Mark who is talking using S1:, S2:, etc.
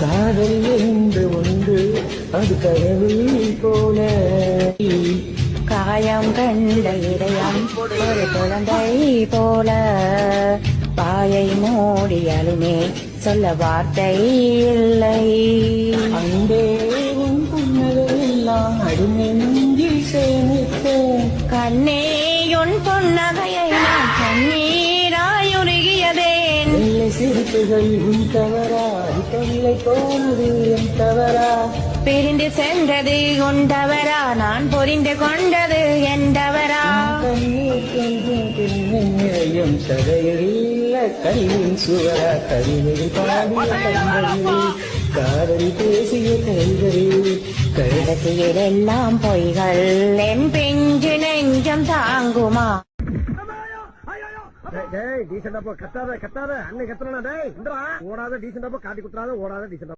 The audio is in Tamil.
S1: காதல் என்று ஒன்று அது கடவுள் போல
S2: காயம் கண்ட இதயம் ஒரு குழந்தை போல பாயை மூடியாலுமே சொல்ல வார்த்தை இல்லை.
S1: அன்பே உன் புன்னகையெல்லாம் அடிநெஞ்சில் சேமித்தேன்.
S2: கண்ணே உன் புன்னகையை நான் கண்ணீராயுருகியதேன்.
S1: வெள்ளை சிரிப்புகள் உன் தவறா, தொல்லை போனது என் தவறா?
S2: பிரிந்து சென்றது உண்டவரா, நான் புரிந்து கொண்டது என்றவரா?
S1: கண்ணீர் கொஞ்சம் சதையில்ல கல்வின் சுவரா, கவிதை பாடிய கண்களில் காதல் பேசிய கைகளில்
S2: கடைசியிலெல்லாம் பொய்கள் என் பிஞ்சு நெஞ்சம் தாங்குமா?
S3: டேய் டீசெண்டா போ, கத்தாத கத்தாத, அன்னை கத்துறா. டேய் ஓடாத டீசெண்டா போ, காட்டி குத்துறாத, ஓடாத டீசெண்டா.